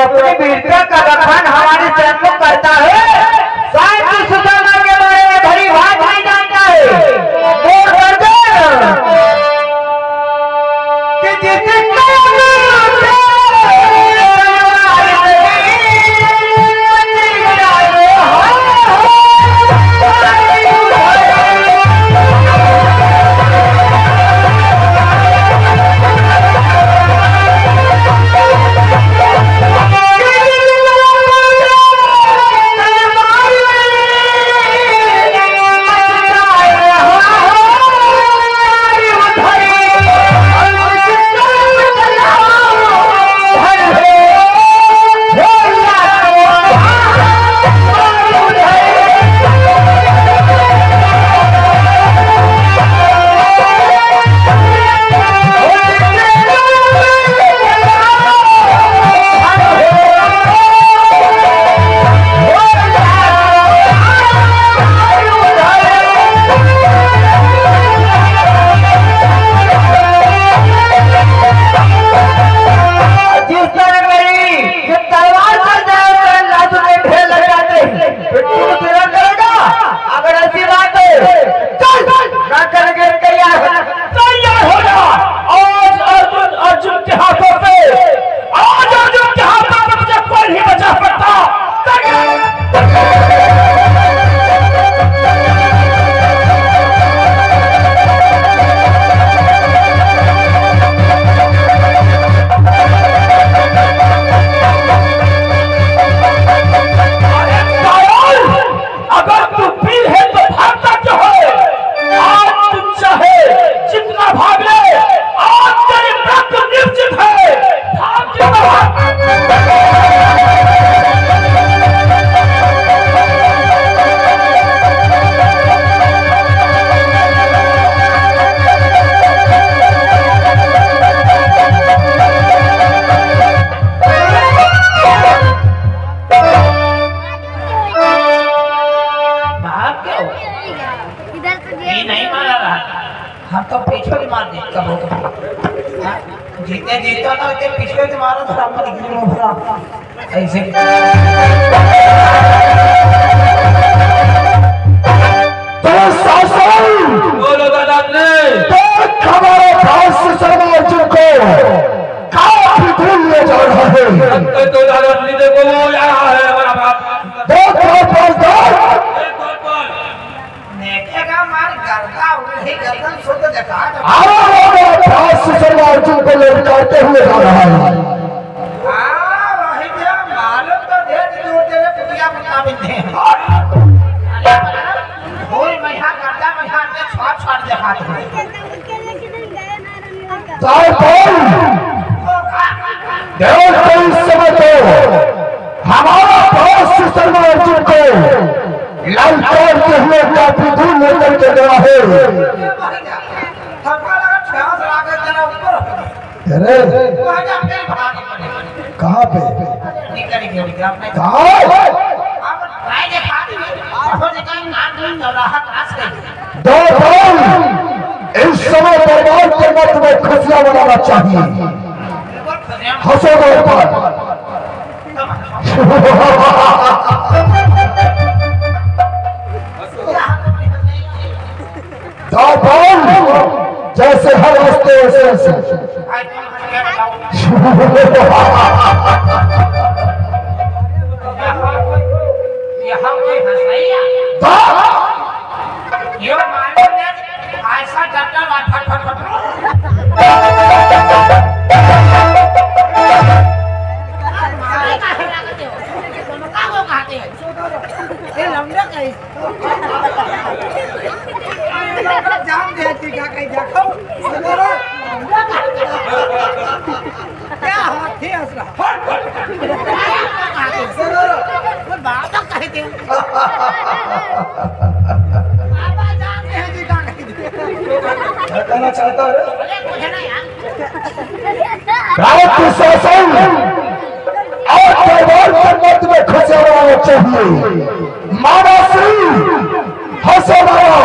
अपनी वीरता का बखान हमारे शरण को करता है। शायद तू सुदामा के बारे में भली भांति नहीं जानता है। बोल कर दे कि जिसने जीते जीता ना के पिछले से मारा था हम दिखने में भरा ऐसे तो शासन बोलो दादा ने तो हमारे दास शर्मा अर्जुन को काफी दूर ले जा रहा है। तो दादा ने देखो वो यहाँ है हमारा बाप दो नेकेगा मार गर्दा उन्हें गर्दन सुध देखा शर्मा अर्जुन को लौटाते हुए आ रहा है। वही मालूम तो दे दूर तेरे पुतिया मुताबिक है भूल मैहा गर्दा मैहा ने छोड़ देखा दे चाहे बोल देव को इस समय तो हमारा दास शर्मा अर्जुन को लौटाते हुए काफी दूर लेकर के गया है। अरे कहाँ पे दो इस समय दरबार के मत में खुशियां बनाना चाहिए। हंसो मेरे पर जैसे हर हंसते वैसे ऐसा डॉक्टर जाम देती क्या कहीं देखो क्या हाथी हंस रहा बाबा कहते हैं बाबा जानते हैं जी क्या कहना चाहता है रात की शासन और दरबार के मत में खुशियां मनाना चाहिए। माना श्री हंसो मारा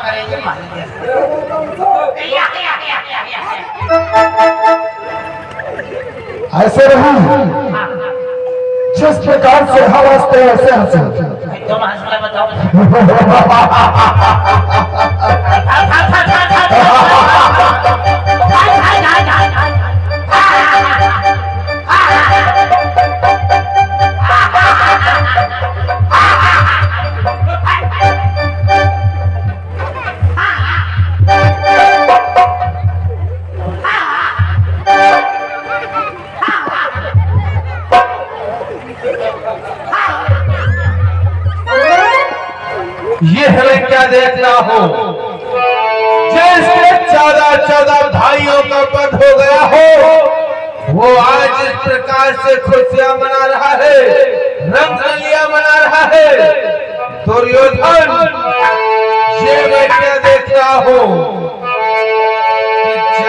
करेंगे मान लिया। ऐसे रही जिस प्रकार से हंसते ऐसे हंसे। तुम हंसना बताओ। ये हमें क्या देखना हो, जिसके 14 भाइयों का वध हो गया हो, वो आज इस प्रकार से खुशियां मना रहा है, रंगरलियां मना रहा है। दुर्योधन, ये मैं क्या देख रहा हूँ कि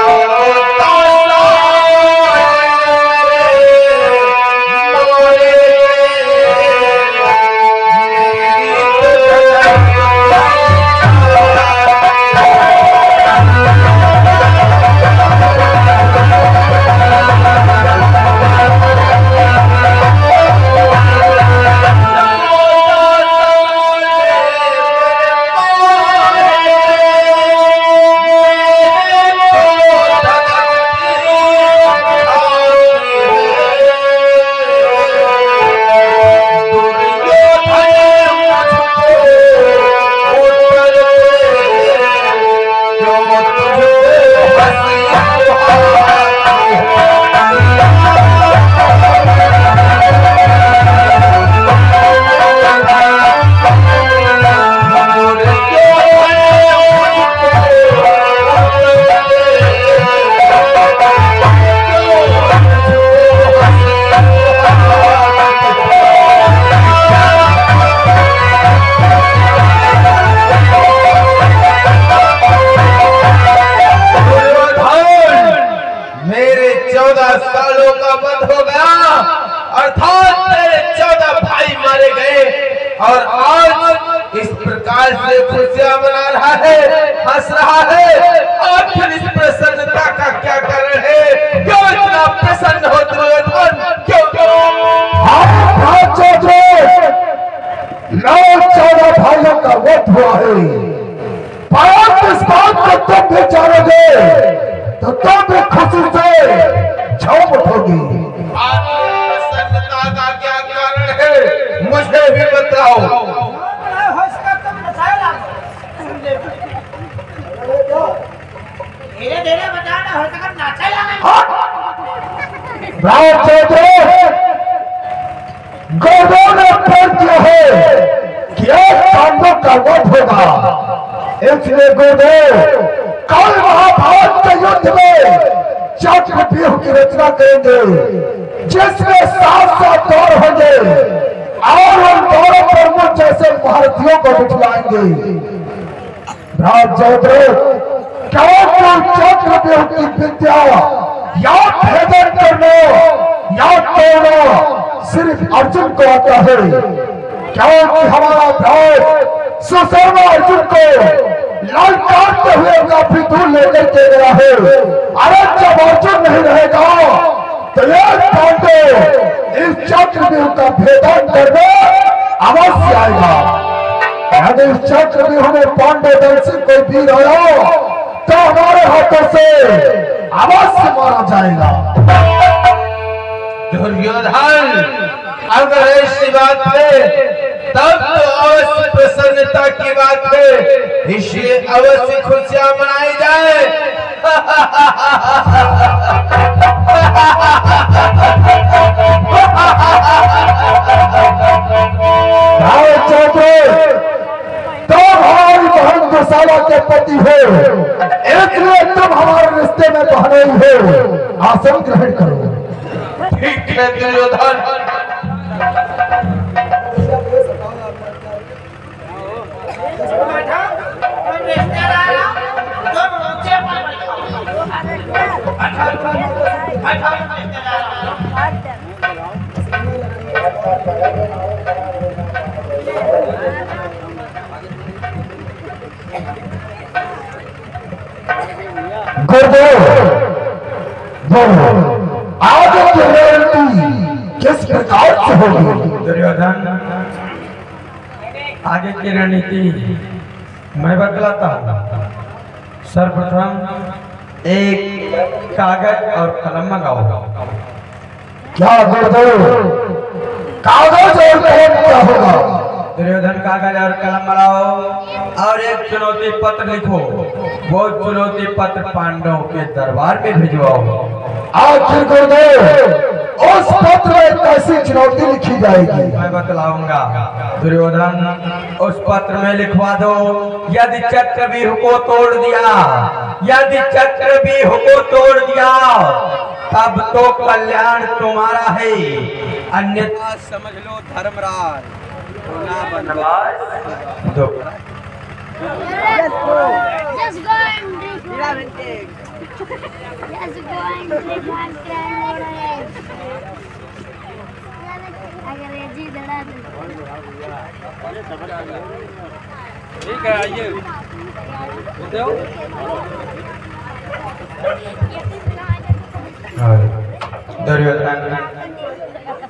और आज इस प्रकार से खुशियां मना रहा है, हंस रहा है। आखिर इस प्रसन्नता का क्या कारण है? क्यों इतना प्रसन्न हो दुर्योधन? क्यों क्यों? 14 भाइयों का वध हुआ है। इस बात को तुम भी जानोगे तो तुम भी खुशी से झूम उठोगी। प्रसन्नता का क्या कारण है, मुझे भी बताओ। धीरे धीरे बताना, हो सका नाचा लगा। गौरव ने प्रण किया है कि एक पांडव का वध होगा, इसलिए गौरव कल महाभारत के युद्ध में चक्रव्यूह की रचना करेंगे, जिसमें 7 दौर होंगे और उन दौरों पर मुझ जैसे भारतीयों को बिठलाएंगे। चक्रव्यूह की विद्या या भेदन करना या तोड़ना सिर्फ अर्जुन को आता है, क्योंकि हमारा भाई सुशर्मा अर्जुन को ललकारते हुए काफी दूर लेकर के गया है। अरे जब अर्जुन नहीं रहेगा तो एक पांडे इस चक्रव्यूह का भेदन करने अवश्य आएगा। यदि इस चक्रव्यूह में पांडे दल से कोई वीर आया तो हमारे हाथों से अवश्य मारा जाएगा। दुर्योधन, अगर ऐसी बात है तब तो अवश्य प्रसन्नता की बात है, इसलिए अवश्य खुशियां मनाई जाए। तुम हमारी बहन दुशाला के पति हो, इसलिए तुम हमारे रिश्ते में बहन हो। आसन ग्रहण करो। ठीक है दुर्योधन। गुरुदेव बोलो आगे की रणनीति किस प्रकार से होगी? दुर्योधन, आगे की रणनीति मैं बतलाता हूँ। सर्वप्रथम एक कागज और कलम मंगाओ। क्या गुरुदेव कागज और कलम क्या होगा? दुर्योधन, कागज और कलम मंगाओ और एक चुनौती पत्र लिखो। वो चुनौती पत्र पांडवों के दरबार में भिजवाओ। आखिर गुरुदेव उस पत्र में कैसी चुनौती लिखी जाएगी? मैं बतलाऊंगा। दुर्योधन, उस पत्र में लिखवा दो, यदि चक्रव्यूह को तोड़ दिया, यदि चक्रव्यूह को तोड़ दिया तब तो कल्याण तुम्हारा है, अन्यथा समझ लो धर्मराज होना बनवास दुख। Just go and drink one. Just go and drink one can. अंग्रेजी दड़ा दे। ठीक है, आइए। दुर्योधन,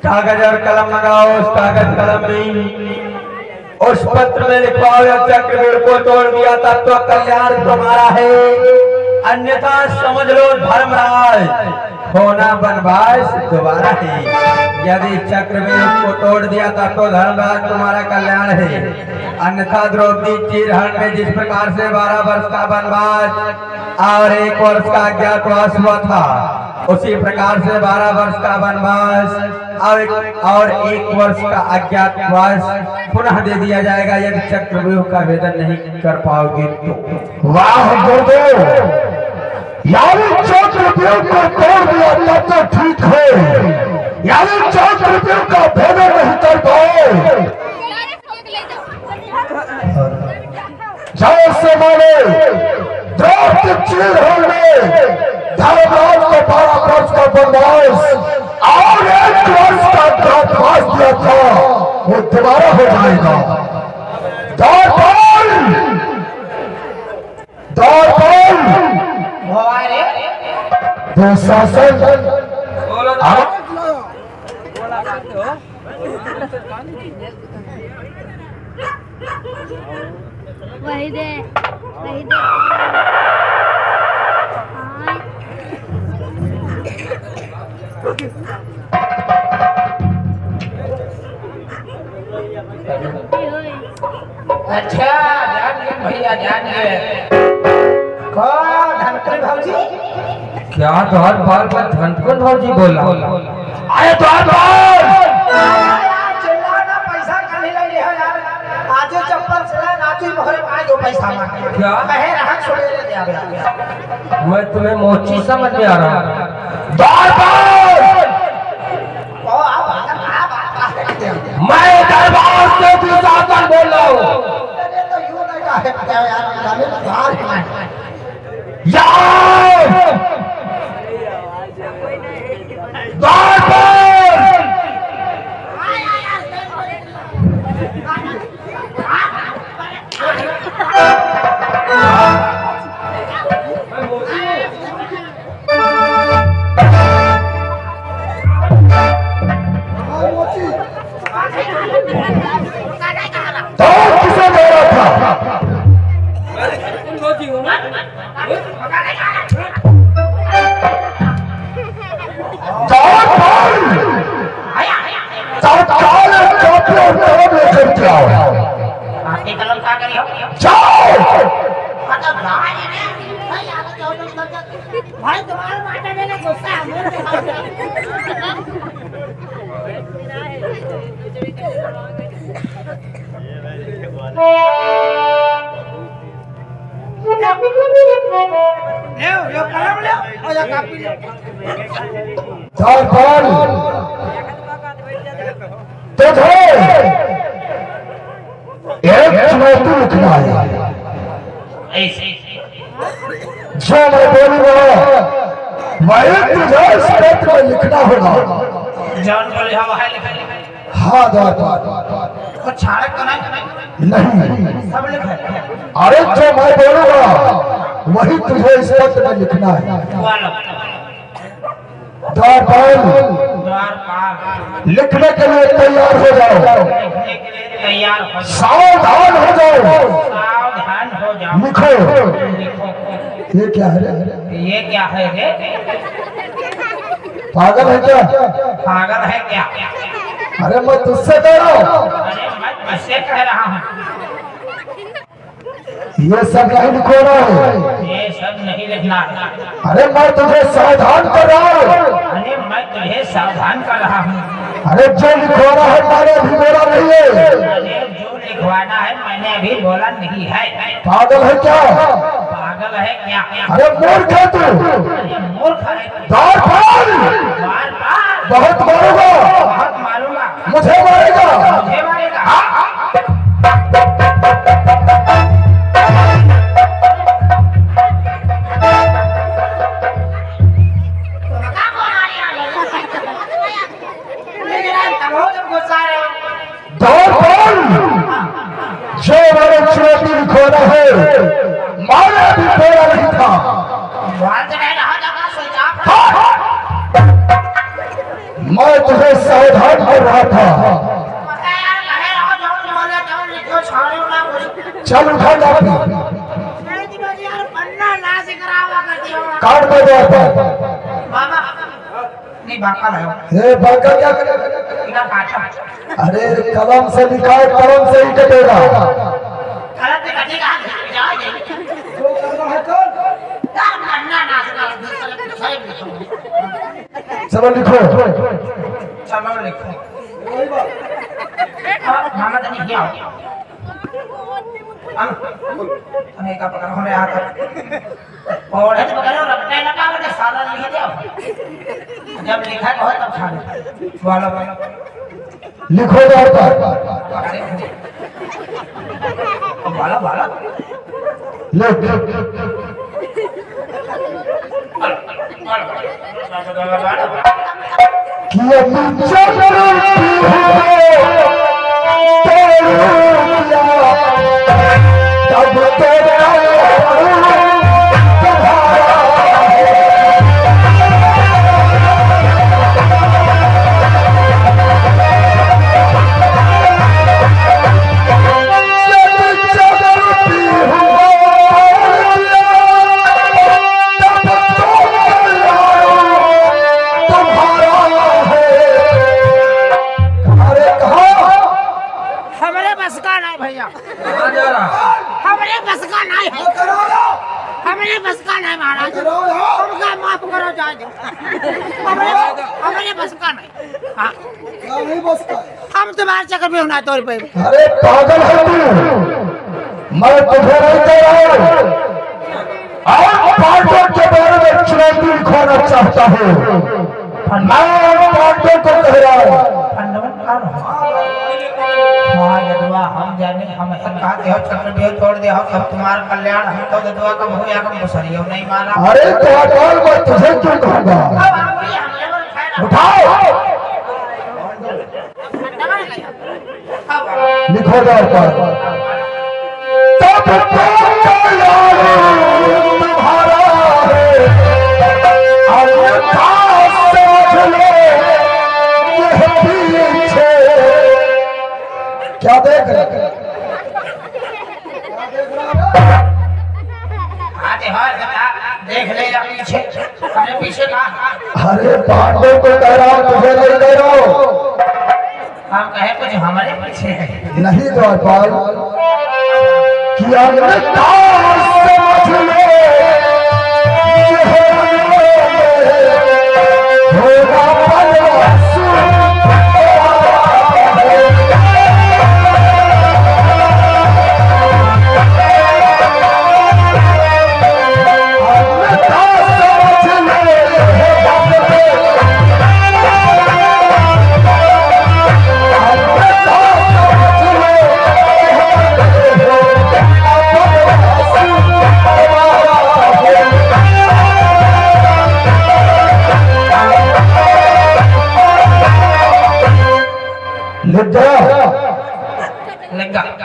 कागज और कलम मंगाओ। उस कागज कलम में उस पत्र में लिखवाओ, या चक्रव्यूह को तोड़ दिया तब तो कल्याण तुम्हारा है, अन्यथा समझ लो धर्मराज होना बनवास दोबारा है। यदि चक्रव्यूह को तोड़ दिया तब तो धर्मराज तुम्हारा कल्याण है, अन्यथा द्रौपदी चीरहरण में जिस प्रकार से 12 वर्ष का वनवास और 1 वर्ष का अज्ञातवास हुआ था, उसी प्रकार से 12 वर्ष का वनवास और 1 वर्ष का अज्ञातवास पुनः दे दिया जाएगा यदि चक्रव्यूह का भेदन नहीं कर पाओगे तो। वाह गुरुदेव, यानी चक्रव्यूह को तोड़ दिया तब तो ठीक है, यानी चक्रव्यूह का भेदन नहीं कर पाए जैसे माने द्रौपदी चीरहरण में धर्मराज को 12 वर्ष का वनवास और 1 वर्ष का अज्ञातवास दिया था, वो दोबारा हो जाएगा। दुशासन वही दे अच्छा, जान गए भैया, जान गए। कौन धनकर भाजी? क्या द्वार बार बार धनकर भाजी बोला? आए द्वार बार चिल्लाना, पैसा कहीं ले लिया यार। आजो चप्पल से नाचू मोहरे पाए दो पैसा मांगे। क्या? कहे रहा छोड़े दे आवे। मैं तुम्हें मोची समझ में आ रहा। द्वार बार ओ आ मैं दरबार से दुशासन बोल रहा हूँ। तो यूं नहीं कहे बताओ यार, जाने बाहर है। द्वार बार तो किसे दे रहा था? कलम का करियो जाओ मतलब भाई ने भाई आगे जाओ भाई, तुम्हारा माता ने गुस्सा यो कलम ले और या कॉपी ले। तुझे एक चुनौती लिखना है, जो मैं बोलूंगा वही तुझे इस पत्र में लिखना होगा। जान बोले हम है लिखा। हाँ द्वार वो छाड़क तो नहीं नहीं, सब लिखा है। अरे जो मैं बोलूंगा वही तुझे इस पत्र में लिखना है। द्वारपाल लिखने के लिए तैयार हो जाओ, सावधान हो जाओ, लिखो। ये क्या है? ये क्या है रे? पागल है क्या? पागल है क्या? अरे मैं तुझसे कह रहा हूँ। अरे मैं तुझसे कह रहा हूँ। ये सब नहीं लिखोना है। ये सब नहीं लिखना है। अरे मैं तुझे सावधान कर रहा हूँ। अरे मैं तुझे सावधान कर रहा हूँ। अरे जो लिखवाना है मैंने अभी बोला नहीं है। अरे जो लिखवाना है मैंने अभी बोला नहीं है। पागल है क्या? पागल है क्या? अरे मूर्ख है तू। अरे मूर्ख है। द्वारपाल बार-बार बहुत मारूंगा, बहुत मारूंगा, मुझे मारेगा। मुझे मारेगा। जो मैंने चुनौती लिखवाना है मैंने अभी बोला नहीं था। मैं तुझे सावधान कर रहा था। चल उठा जाती काट दे जाता। नहीं बाका है। हे बाका क्या इधर काटा। अरे कलम से लिखा है, कलम से ही कटेगा। गलत से कटेगा। जाओ जी। यार पन्ना ना से चलो लिखो। चलो लिखो। मामा तो नहीं किया। हमें का पकड़ हमें आता। और है तो पकड़ो रपटे लगा के सारा लिख दो। जब लिखा हो तब छाड़ दो। वाला लिखो जाता। वाला वाला लिख। कि अभी हमारे बस का नहीं महाराज, हमका माफ करो जाए दो। हमारे बस का नहीं। हाँ नहीं बस का। हम तुम्हारे चक्कर में होना तौर पे। अरे पागल है तू, मैं तुझे नहीं कह रहा हूँ। आप पांडवों के बारे में चुनौती लिखवाना चाहता हूँ। मैं पांडवों को कह रहा हूँ। हम जाने हम कहते हो चक्र भी तोड़ दे हो सब तुम्हारा कल्याण हम तो दुआ कम हो या कम सरियो नहीं मारा। अरे तो अकाल मैं तुझे क्यों कहूँगा? उठाओ लिखो जाओ पर तब तुम्हारा है अन्यथा समझ लो यह पीछे। क्या देख रहे? देख ले पीछे, हमने पीछे कहा। अरे पांडव को कह रहा हूँ, तुझे नहीं कह रहा हूँ। हम कहे कुछ हमारे पीछे है। नहीं द्वारपाल कि अन्यथा समझ लो होगा पलवासु। लिख जा।